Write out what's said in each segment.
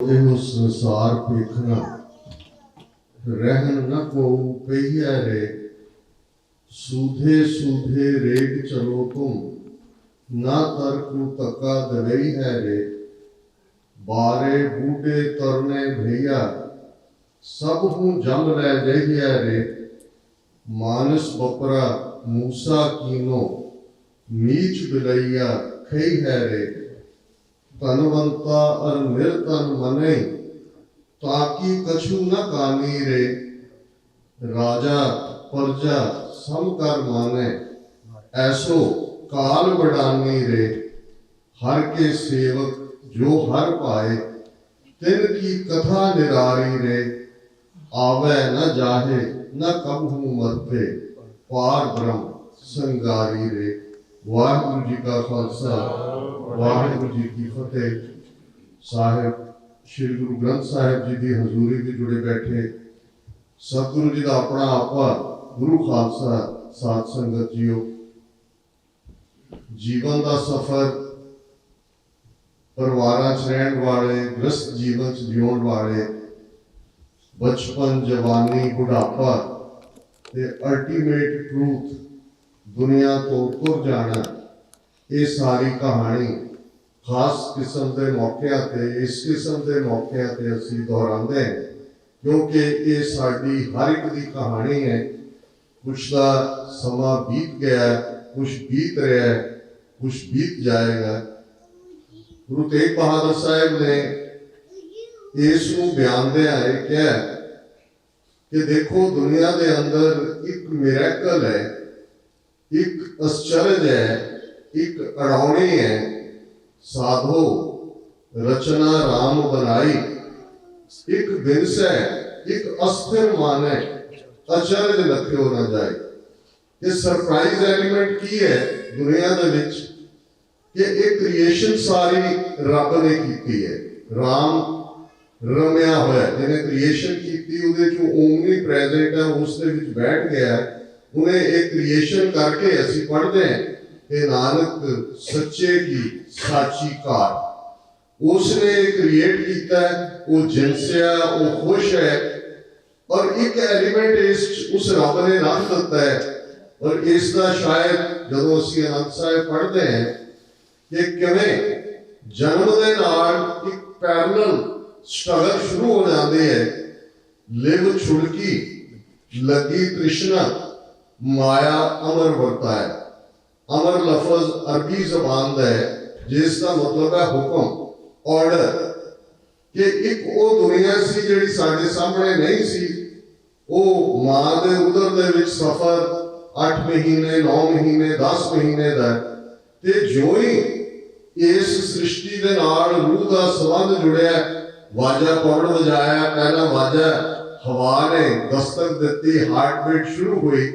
ਇਹੋ ਸੰਸਾਰ ਵੇਖਣਾ ਰਹਿਣ न को पहिया रे सूधे सूधे रेग चलो तुम ना तरकू तका दवई है रे बारे बूढ़े तरने भैया सब हूँ जम लै जहिया रे मानस बपरा मूसा कीनो नीच बिलैया खई है रे तनवंता और निर्तन मने ताकि कछु न कानी रे राजा प्रजा सम कर माने ऐसो काल बढ़ानी रे हर के सेवक जो हर पाए तिन की कथा निरारी रे आवे न जाहे न कबहू मरते पार ब्रह्म संगारी रे। वाहिगुरु जी का खालसा वाहिगुरु जी की फतेह। साहिब श्री गुरु ग्रंथ साहिब जी की हजूरी में जुड़े बैठे सतगुरु जी का अपना आपा गुरु खालसा साध संगत जीओ, जीवन का सफर परिवार च रहने वाले ग्रस्त जीवन च जिउण वाले बचपन जवानी बुढ़ापा ते अल्टीमेट ट्रूथ दुनिया तो तुर जाना, ये सारी कहानी खास किस्म के मौक़िਆਂ ते इस किस्म के मौक़िਆਂ ते असीं दोहराते हैं क्योंकि ये साडी हर एक दी कहानी है। कुछ का समा बीत गया, कुछ बीत रहा है, कुछ बीत जाएगा। गुरु तेग बहादुर साहब ने इसनूं बयानदियां है क्या कि देखो दुनिया के अंदर एक मिरेकल है, एक आश्चर्य है, एक अड़ौनी है। साधो रचना राम बनाई, एक बिंस है, एक अस्थिर मान है, अचरज लख्यो न जाए। ये सरप्राइज एलिमेंट की है दुनिया दे विच कि एक क्रिएशन सारी रब ने की है। राम रमया होया जिन्हें क्रिएशन की उहदे चों ओमनी प्रेजेंट है, उस दे विच बैठ गया। उन्हें एक क्रिएशन करके असीं पढ़ते हैं कि नानक सच्चे की साची कार, उसने क्रिएट किया है, वो जिनसिया वो खुश है और एक एलिमेंट इस उस रब ने रख दिता है। और इसका शायद जो असीं आनंद साहिब पढ़ते हैं कि किवें जन्म दे नाल एक पैरेलल स्ट्रगल शुरू हो जाती है। लिव छुड़की लगी तृष्णा माया अमर वर्ता है। अमर लफज अरबी जबान का है जिसका मतलब है हुक्म, ऑर्डर। कि एक वो दुनिया सी जिहड़ी साडे सामने नहीं सी, वो मां दे उदर दे विच सफर 8 महीने 9 महीने 10 महीने दा ते जो ही इस सृष्टि दे नाल रूह दा संबंध जुड़िया, वाजा पौड़ बजाया, पहला वाजा हवा ने दस्तक दी, हार्ट बीट शुरू हुई।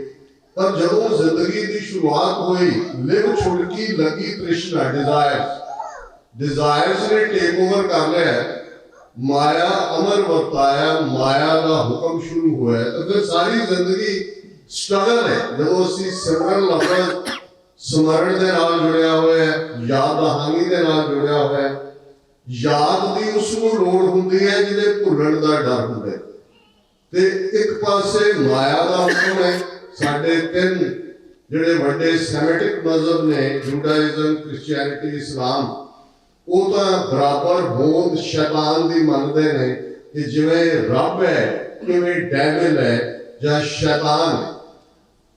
पर जदों जिंदगी की शुरुआत हुई, लिव छुड़की लगी तृष्णा, डिजायर्स ने टेक ओवर कर लिया, माया अमर वर्ताया, माया का हुक्म शुरू हुआ। तो फिर सारी जिंदगी स्ट्रगल है। जो असीं सिमरन लफज स्मरण के नाल जुड़िया हुआ है, याद दहानी के नाल जुड़िया हुआ है। याद की उसनूं लोड़ हुंदी है जिहदे भुलण का डर हुंदा है। ते एक पासे माया का हुक्म है। साढ़े 3 जिहड़े वड्डे सैमेटिक मजहब ने, जूडाइज्म, क्रिश्चियनिटी, इस्लाम, वो तो बराबर होंद शैतान की मानते हैं कि जिवें रब है इवें डेविल है या शैतान है।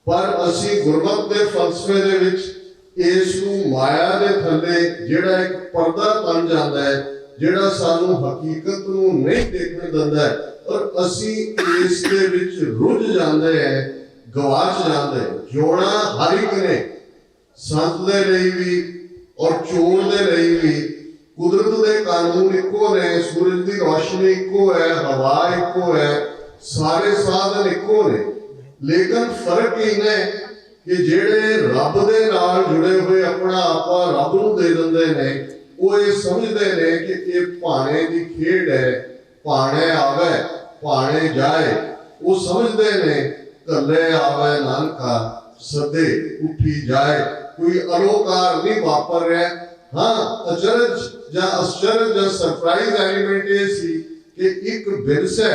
पर असी गुरमत के फलसफे दे विच इसनूं माया दे थल्ले जिहड़ा एक पर्दा बन जाता है, जिहड़ा सानू हकीकत नूं नहीं देखने दिंदा है और असी इस दे विच रुझ जाते हैं, गवाच जाते हैं। जोड़ा हर एक ने संत दे लई भी और चोर दे लई भी कुदरत दे कानून इको ने, सूरज की रोशनी इको है, हवा इको है, सारे साधन इको ने। लेकिन फर्क इन्ना है कि जेड़े रब दे नाल जुड़े हुए अपना आपा रब नूं दे दिंदे ने, वो ये समझते ने कि ये भाणे की खेड है, भाणे आवे भाणे जाए। वो समझते ने कल्ले आवे नानका सदे उठी जाए, कोई अलोकार नहीं वापर रहा। हाँ अचरज ਜਾਂ ਆਸ਼ਚर्य ਜਾਂ ਸਰਪ੍ਰਾਈਜ਼ ਐਲੀਮੈਂਟ ਇਹ ਸੀ ਕਿ ਇੱਕ ਵਿਰਸਾ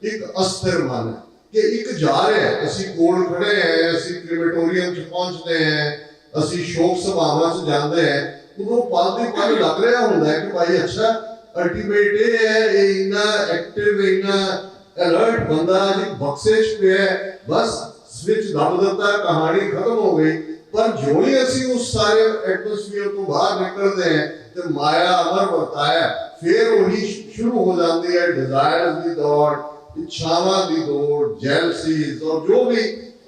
ਇੱਕ ਅਸਥਿਰ ਮਨ ਹੈ ਕਿ ਇੱਕ ਜਾ ਰਿਹਾ ਹੈ, ਅਸੀਂ ਕੋਲ ਖੜੇ ਹੈ, ਅਸੀਂ ਕ੍ਰੀਮੇਟੋਰੀਅਮ 'ਚ ਪਹੁੰਚਦੇ ਹਾਂ, ਅਸੀਂ ਸ਼ੋਕ ਸਭਾਵਾਂ 'ਚ ਜਾਂਦੇ ਹਾਂ, ਉਦੋਂ ਪਲ ਦੀ ਪਲ ਲੱਗ ਰਿਹਾ ਹੁੰਦਾ ਹੈ ਕਿ ਭਾਈ ਅੱਛਾ ਅਲਟੀਮੇਟ ਇਹ ਹੈ, ਇਹ ਇੰਨਾ ਐਕਟਿਵ ਇੰਨਾ ਅਲਰਟ ਬੰਦਾ ਜੀ ਬਕਸੇ 'ਚ ਪਿਆ ਬਸ ਸਵਿਚ ਦਬ ਦਿੱਤਾ ਕਹਾਣੀ ਖਤਮ ਹੋ ਗਈ। पर जो ही ਅਸੀਂ ਉਸ ਸਾਰੇ ਐਟਮੋਸਫੀਅਰ ਤੋਂ ਬਾਹਰ ਨਿਕਲਦੇ ਹਾਂ ਤੇ ਮਾਇਆ ਅਮਰ ਵਰਤਾਇਆ ਫਿਰ ਉਹੀ ਸ਼ੁਰੂ ਹੋ ਜਾਂਦੀ ਹੈ ਡਿਜ਼ਾਇਰਸ ਦੀ ਦੌੜ, ਇੱਛਾਵਾਂ ਦੀ ਦੌੜ, ਜੈਲਸੀਜ਼ ਔਰ ਜੋ ਵੀ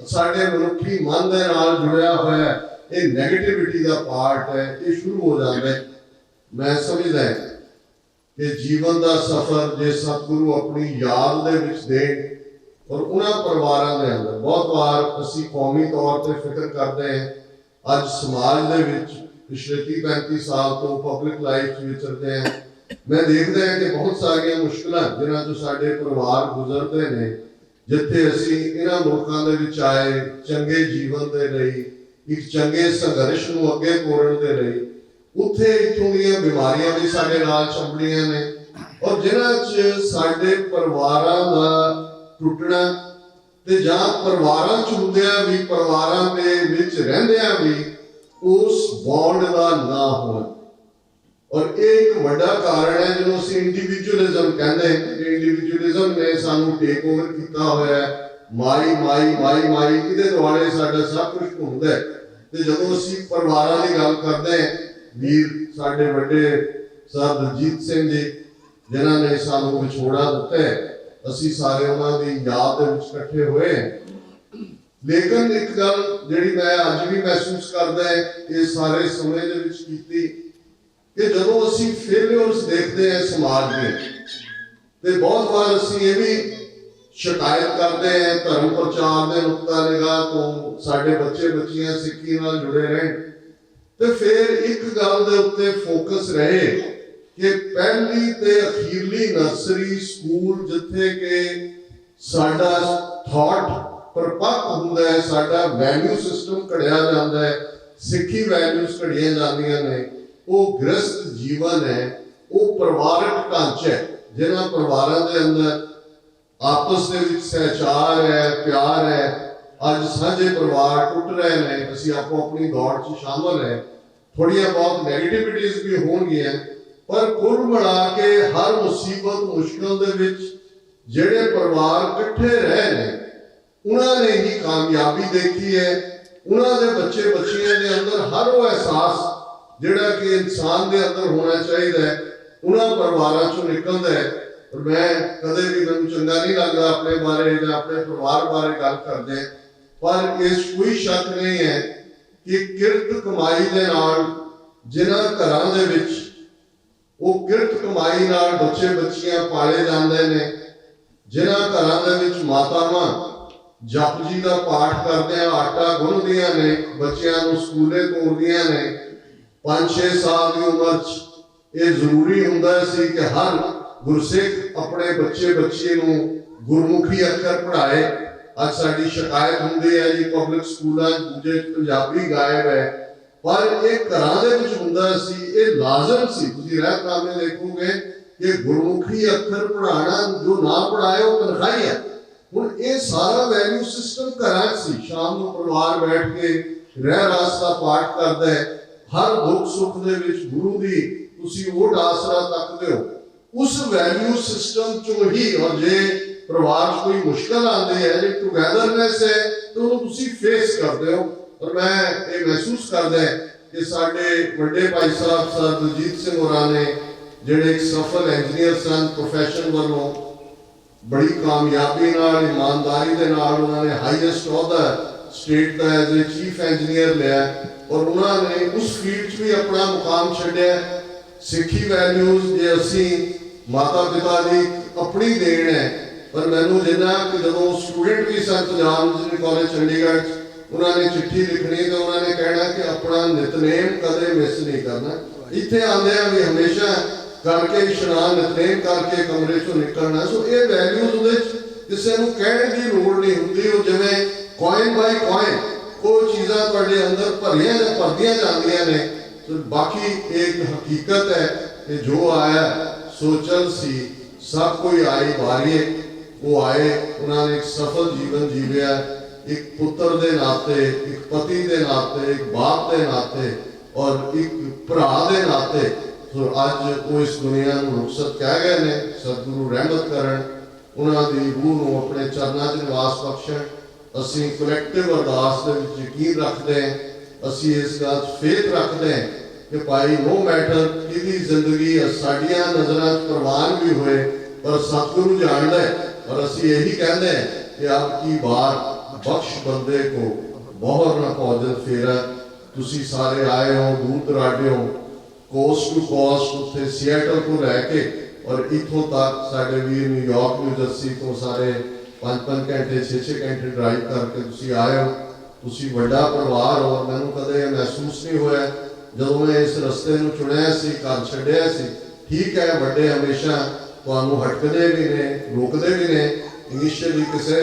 ਸਾਡੇ ਮਨੁੱਖੀ ਮਨ ਦੇ ਨਾਲ ਜੁੜਿਆ ਹੋਇਆ ਇਹ ਨੈਗੇਟਿਵਿਟੀ ਦਾ ਪਾਰਟ ਹੈ, ਇਹ ਸ਼ੁਰੂ ਹੋ ਜਾਂਦਾ ਹੈ। ਮੈਂ ਸਮਝਦਾ ਕਿ ਜੀਵਨ ਦਾ ਸਫ਼ਰ ਜੇ ਸਤਿਗੁਰੂ ਆਪਣੀ ਯਾਦ ਦੇ ਵਿੱਚ ਦੇਣ ਔਰ ਉਹਨਾਂ ਪਰਿਵਾਰਾਂ ਦੇ ਅੰਦਰ ਬਹੁਤ ਵਾਰ ਅਸੀਂ ਕੌਮੀ ਤੌਰ ਤੇ ਫਿਕਰ ਕਰਦੇ ਹਾਂ ਅੱਜ ਸਮਾਜ ਦੇ ਵਿੱਚ ਪਿਛਲੇ 30-35 ਸਾਲ ਤੋਂ ਪਬਲਿਕ ਲਾਈਫ 'ਚ ਵਿਚਰਦੇ ਹਾਂ ਮੈਂ ਦੇਖਦਾ ਹਾਂ ਕਿ ਬਹੁਤ ਸਾਰੀਆਂ ਮੁਸ਼ਕਲਾਂ ਜਿਨ੍ਹਾਂ ਤੋਂ ਸਾਡੇ ਪਰਿਵਾਰ ਗੁਜ਼ਰਦੇ ਨੇ ਜਿੱਥੇ ਅਸੀਂ ਇਹਨਾਂ ਮੁਲਕਾਂ ਦੇ ਵਿੱਚ ਆਏ ਚੰਗੇ ਜੀਵਨ ਦੇ ਲਈ ਇੱਕ ਚੰਗੇ ਸੰਘਰਸ਼ ਨੂੰ ਅੱਗੇ ਤੋਰਨ ਦੇ ਲਈ ਉੱਥੇ ਇੱਥੋਂ ਦੀਆਂ ਬਿਮਾਰੀਆਂ ਵੀ ਸਾਡੇ ਨਾਲ ਚੰਬੜੀਆਂ ਨੇ ਔਰ ਜਿਨ੍ਹਾਂ 'ਚ ਸਾਡੇ ਪਰਿਵਾਰਾਂ ਦਾ ਟੁੱਟਣਾ ਤੇ ਜਾਂ ਪਰਿਵਾਰਾਂ 'ਚ ਹੁੰਦਿਆਂ ਵੀ ਪਰਿਵਾਰਾਂ ਦੇ ਵਿੱਚ ਰਹਿੰਦਿਆਂ ਵੀ ਉਸ ਬੌਂਡ ਦਾ ਨਾ ਹੋਣਾ ਔਰ ਇਹ ਇੱਕ ਵੱਡਾ ਕਾਰਨ ਹੈ ਜਿਹਨੂੰ ਅਸੀਂ ਇੰਡੀਵਿਜੂਅਲਿਜ਼ਮ ਕਹਿੰਦੇ ਹਾਂ ਕਿ ਇੰਡੀਵਿਜੂਅਲਿਜ਼ਮ ਨੇ ਸਾਨੂੰ ਟੇਕ ਓਵਰ ਕੀਤਾ ਹੋਇਆ ਹੈ ਮਾਈ ਮਾਈ ਮਾਈ ਮਾਈ ਇਹਦੇ ਦੁਆਲੇ ਸਾਡਾ ਸਭ ਕੁਝ ਘੁੰਮਦਾ ਹੈ ਤੇ ਜਦੋਂ ਅਸੀਂ ਪਰਿਵਾਰਾਂ ਦੀ ਗੱਲ ਕਰਦੇ ਹਾਂ ਵੀਰ ਸਾਡੇ ਵੱਡੇ ਸਰ ਦਲਜੀਤ ਸਿੰਘ ਜੀ ਜਿਨ੍ਹਾਂ ਨੇ ਸਾਨੂੰ ਵਿਛੋੜਾ ਦਿੱਤਾ ਹੈ ਅਸੀਂ ਸਾਰੇ ਉਹਨਾਂ ਦੀ ਯਾਦ ਦੇ ਵਿੱਚ ਇਕੱਠੇ ਹੋਏ ਲੇਕਿਨ ਇੱਕ ਗੱਲ ਜਿਹੜੀ ਮੈਂ ਅੱਜ ਵੀ ਮਹਿਸੂਸ ਕਰਦਾ ਇਹ ਸਾਰੇ ਸਮੇਂ ਦੇ ਵਿੱਚ ਕੀਤੀ ਕਿ ਜਦੋਂ ਅਸੀਂ ਫੇਲਿਅਰਸ ਦੇਖਦੇ ਹਾਂ ਸਮਾਜ ਦੇ ਤੇ ਬਹੁਤ ਵਾਰ ਅਸੀਂ ਇਹ ਵੀ ਸ਼ਿਕਾਇਤ ਕਰਦੇ ਹਾਂ ਧਰਮ ਪ੍ਰਚਾਰ ਦੇ ਨੁਕਤਾ ਨਿਗਾਹ ਤੋਂ ਸਾਡੇ ਬੱਚੇ ਬੱਚੀਆਂ ਸਿੱਖੀ ਨਾਲ ਜੁੜੇ ਰਹਿਣ ਤੇ ਫਿਰ ਇੱਕ ਗੱਲ ਦੇ ਉੱਤੇ ਫੋਕਸ ਰਹੇ ਕਿ ਪਹਿਲੀ ਤੇ ਅਖੀਰਲੀ ਨਰਸਰੀ ਸਕੂਲ ਜਿੱਥੇ ਕਿ ਸਾਡਾ ਥਾਟ ਪਰਪੱਕ ਹੁੰਦਾ ਹੈ ਸਾਡਾ ਵੈਲਿਊ ਸਿਸਟਮ ਘੜਿਆ ਜਾਂਦਾ ਹੈ ਸਿੱਖੀ ਵੈਲਿਊਜ਼ ਘੜੀਆਂ ਜਾਂਦੀਆਂ ਨੇ ਉਹ ਗ੍ਰਸਤ ਜੀਵਨ ਹੈ ਉਹ ਪਰਿਵਾਰਕ ਢਾਂਚਾ ਹੈ ਜਿਹਨਾਂ ਪਰਿਵਾਰਾਂ ਦੇ ਅੰਦਰ ਆਪਸ ਦੇ ਵਿੱਚ ਸਹਿਚਾਰ ਹੈ ਪਿਆਰ ਹੈ ਅੱਜ ਸਾਂਝੇ ਪਰਿਵਾਰ ਟੁੱਟ ਰਹੇ ਨੇ ਅਸੀਂ ਆਪੋ ਆਪਣੀ ਦੌੜ 'ਚ ਸ਼ਾਮਲ ਹੈ ਥੋੜੀਆਂ ਬਹੁਤ ਨੈਗੇਟਿਵਿਟੀਜ਼ ਵੀ ਹੋਣਗੀਆਂ ਪਰ ਕੁੱਲ ਮਿਲਾ ਕੇ ਹਰ ਮੁਸੀਬਤ ਮੁਸ਼ਕਲ ਦੇ ਵਿੱਚ ਜਿਹੜੇ ਪਰਿਵਾਰ ਇਕੱਠੇ ਰਹੇ ਨੇ ਉਹਨਾਂ ਨੇ ਹੀ ਕਾਮਯਾਬੀ ਦੇਖੀ ਹੈ ਉਹਨਾਂ ਦੇ ਬੱਚੇ ਬੱਚੀਆਂ ਦੇ ਅੰਦਰ ਹਰ ਉਹ ਅਹਿਸਾਸ ਜਿਹੜਾ ਕਿ ਇਨਸਾਨ ਦੇ ਅੰਦਰ ਹੋਣਾ ਚਾਹੀਦਾ ਹੈ ਉਹਨਾਂ ਪਰਿਵਾਰਾਂ ਚੋਂ ਨਿਕਲਦਾ ਹੈ ਪਰ ਮੈਂ ਕਦੇ ਵੀ ਮੈਨੂੰ ਚੰਗਾ ਨਹੀਂ ਲੱਗਦਾ ਆਪਣੇ ਬਾਰੇ ਜਾਂ ਆਪਣੇ ਪਰਿਵਾਰ ਬਾਰੇ ਗੱਲ ਕਰਦੇ ਪਰ ਇਸ ਕੋਈ ਸ਼ੱਕ ਨਹੀਂ ਹੈ ਕਿ ਕਿਰਤ ਕਮਾਈ ਦੇ ਨਾਲ ਜਿਨ੍ਹਾਂ ਘਰਾਂ ਦੇ ਵਿੱਚ ਉਹ ਕਿਰਤ ਕਮਾਈ ਨਾਲ ਬੱਚੇ ਬੱਚੀਆਂ ਪਾਲੇ ਜਾਂਦੇ ਨੇ ਜਿਨ੍ਹਾਂ ਘਰਾਂ ਦੇ ਵਿੱਚ ਮਾਤਾਵਾਂ ਜਪਜੀ ਦਾ ਪਾਠ ਕਰਦਿਆਂ ਆਟਾ ਗੁੰਨਦੀਆਂ ਨੇ ਬੱਚਿਆਂ ਨੂੰ ਸਕੂਲੇ ਤੋਰਦੀਆਂ ਨੇ 5-6 ਸਾਲ ਦੀ ਉਮਰ 'ਚ ਇਹ ਜ਼ਰੂਰੀ ਹੁੰਦਾ ਸੀ ਕਿ ਹਰ ਗੁਰਸਿੱਖ ਆਪਣੇ ਬੱਚੇ ਬੱਚੀ ਨੂੰ ਗੁਰਮੁਖੀ ਅੱਖਰ ਪੜ੍ਹਾਏ ਅੱਜ ਸਾਡੀ ਸ਼ਿਕਾਇਤ ਹੁੰਦੀ ਹੈ ਜੀ ਪਬਲਿਕ ਸਕੂਲਾਂ 'ਚ ਦੂਜੇ ਪੰਜਾਬੀ ਗਾਇਬ ਹੈ ਪਰ ਇਹ ਘਰਾਂ ਦੇ ਵਿੱਚ ਹੁੰਦਾ ਸੀ ਇਹ ਲਾਜ਼ਮ ਸੀ ਤੁਸੀਂ ਰਹਿਬਰਾਮੇ ਦੇਖੋਗੇ ਕਿ ਗੁਰਮੁਖੀ ਅੱਖਰ ਪੜ੍ਹਾਉਣਾ ਜੋ ਨਾ ਪੜ੍ਹਾਏ ਉਹ ਤਨਖਾਹੀ ਹੈ ਹੁਣ ਇਹ ਸਾਰਾ ਵੈਲਿਊ ਸਿਸਟਮ ਘਰਾਂ 'ਚ ਸੀ ਸ਼ਾਮ ਨੂੰ ਪਰਿਵਾਰ ਬੈਠ ਕੇ ਰਹਿ ਰਾਸ ਦਾ ਪਾਠ ਕਰਦਾ ਹੈ ਹਰ ਦੁੱਖ ਸੁੱਖ ਦੇ ਵਿੱਚ ਗੁਰੂ ਦੀ ਤੁਸੀਂ ਉਹ ਆਸਰਾ ਤੱਕਦੇ ਹੋ ਉਸ ਵੈਲਿਊ ਸਿਸਟਮ ਚੋਂ ਹੀ ਔਰ ਜੇ ਪਰਿਵਾਰ 'ਚ ਕੋਈ ਮੁਸ਼ਕਲ ਆਉਂਦੀ ਹੈ ਜੇ ਟੁਗੈਦਰਨੈਸ ਹੈ ਤਾਂ ਉਹਨੂੰ ਤੁਸੀਂ ਫੇਸ ਕਰਦੇ ਹੋ ਔਰ ਮੈਂ ਇਹ ਮਹਿਸੂਸ ਕਰਦਾ ਕਿ ਸਾਡੇ ਵੱਡੇ ਭਾਈ ਸਾਹਿਬ ਸਰ ਦਲਜੀਤ ਸਿੰਘ ਹੋਰਾਂ ਨੇ ਜਿਹੜੇ ਇੱਕ ਸਫਲ ਇੰਜੀਨੀਅਰ ਸਨ ਪ੍ਰੋਫੈਸ਼ਨ ਵੱਲੋਂ ਬੜੀ ਕਾਮਯਾਬੀ ਨਾਲ ਇਮਾਨਦਾਰੀ ਦੇ ਨਾਲ ਉਹਨਾਂ ਨੇ ਹਾਈਐਸਟ ਅਹੁਦਾ state the as a chief engineer ਲਿਆ ਔਰ ਉਹਨਾਂ ਨੇ ਉਸ ਫੀਲਡ 'ਚ ਵੀ ਆਪਣਾ ਮੁਕਾਮ ਛੱਡਿਆ ਸਿੱਖੀ ਵੈਲਿਊਜ਼ ਜੇ ਅਸੀਂ ਮਾਤਾ ਪਿਤਾ ਦੀ ਆਪਣੀ ਦੇਣ ਹੈ ਪਰ ਮੈਨੂੰ ਜਿੰਨਾ ਕਿ ਜਦੋਂ ਸਟੂਡੈਂਟ ਵੀ ਸਨ ਪੰਜਾਬ ਇੰਜੀਨੀਅਰਿੰਗ ਕਾਲਜ ਚੰਡੀਗੜ੍ਹ 'ਚ ਉਹਨਾਂ ਨੇ ਚਿੱਠੀ ਲਿਖਣੀ ਤੇ ਉਹਨਾਂ ਨੇ ਕਹਿਣਾ ਕਿ ਆਪਣਾ ਨਿਤਨੇਮ ਕਦੇ ਮਿਸ ਨਹੀਂ ਕਰਨਾ ਇੱਥੇ ਆਉਂਦਿਆਂ ਵੀ ਹਮੇਸ਼ਾ ਕਰਕੇ ਇਸ਼ਨਾਨ ਨਿਤਨੇਮ ਕਰਕੇ ਕਮਰੇ 'ਚੋਂ ਨਿਕਲਣਾ ਸੋ ਇਹ ਵੈਲਿਊਜ਼ ਉਹਦੇ 'ਚ ਕਿਸੇ ਨੂੰ ਕਹਿਣ ਦੀ ਲੋੜ ਨਹੀਂ ਹੁੰਦੀ ਉਹ ਜਿਵੇਂ ਕੋਇਨ ਬਾਈ ਕੋਇਨ ਉਹ ਚੀਜ਼ਾਂ ਤੁਹਾਡੇ ਅੰਦਰ ਭਰੀਆਂ ਜਾਂ ਭਰਦੀਆਂ ਜਾਂਦੀਆਂ ਨੇ तो बाकी एक हकीकत है कि जो आया सो चल सी, सब कोई आई बारी, वो आए, उन्होंने एक सफल जीवन जी लिया, एक पुत्र दे नाते, एक पति दे नाते, एक बाप दे नाते और एक भरा दे नाते। तो अज वो इस दुनिया में रुखसत कह गए ने। सतगुरु रहमत करन, उन्होंने रूह को अपने चरणों च निवास बख्शण। असी कलैक्टिव अरदास दे विच यकीन रखते हैं, असी इस गल फेथ रखते हैं कि भाई नो मैटर कि जिंदगी साड़ियाँ नज़रां प्रवान भी होए, पर सतगुरु जानता है। और असी यही कहते हैं कि अब की बार बख्श बंदे को मोहर न पौजन फेरा। तुसी सारे आए हो दूर दराडे हो, कोस्ट टू कोस्ट, उत्थे सिएटल को लैके और इथों तक साडे वीर न्यूयॉर्क न्यू जर्सी तो सारे 5-5 घंटे 6-6 घंटे ड्राइव करके तुसी आए हो। तुसी वड्डा परिवार हो। मैनूं कदे महसूस नहीं होया जदों मैं इस रस्ते नूं चुनिया सी, घर छड्डिया सी। ठीक है, वड्डे हमेशा तुहानूं हटकदे भी ने, रोकदे भी ने। इनिशियली किसी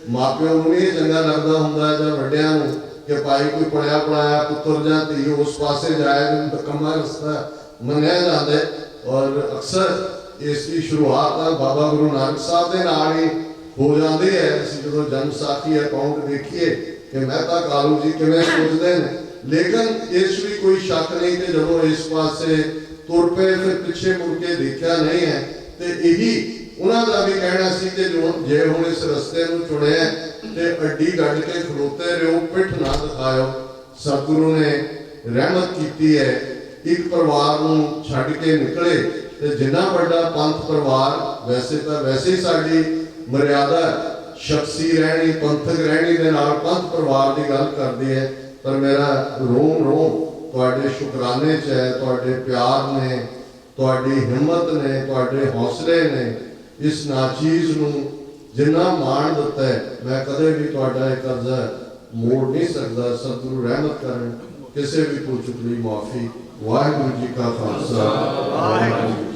मापिओ नूं नहीं चंगा लगदा हुंदा जां वड्डिआं नूं कि भाई कोई पढ़िया पढ़ाया पुत्र जां धी उस पासे जाए तो कम्मा रस्ता मन्निया जाता है। और अक्सर इसकी शुरुआत बाबा गुरु नानक साहब के नाल ही हो जाती है। असीं जदों जन्म साखी अकाउंट देखिए कि मेहता कालू जी किवें सोचते हैं, लेकिन इस भी कोई शक नहीं कि जदों इस पासे तुर पे फिर पिछे मुड़ के देखा नहीं है। तो यही उन्हों का भी कहना सी कि जो जे हुण इस रस्ते नूं चुनिया ते अड्डी गड्ड के खलोते रहो, पिठ ना दिखाओ। सतगुरु ने रहमत की है, एक परिवार नूं छड्ड के निकले ते जिन्ना वड्डा पंथ परिवार वैसे तो वैसे ही साडी मर्यादा शख्सी रहनी पंथक रहनी दे नाल पंथ परिवार की गल करती है। पर मेरा रोम रोम तुहाडे शुकराने च है, तुहाडे प्यार ने, तुहाडी हिम्मत ने, तुहाडे हौसले ने इस नाचीज़ नूं जिन्ना मान दिता है, मैं कदे भी तुहाडा एक कर्जा मोड़ नहीं सकता। सतगुरु रहमत करन, किसी भी भूल चुक लई माफ़ी। वाहिगुरू जी का खालसा, वाहिगुरू जी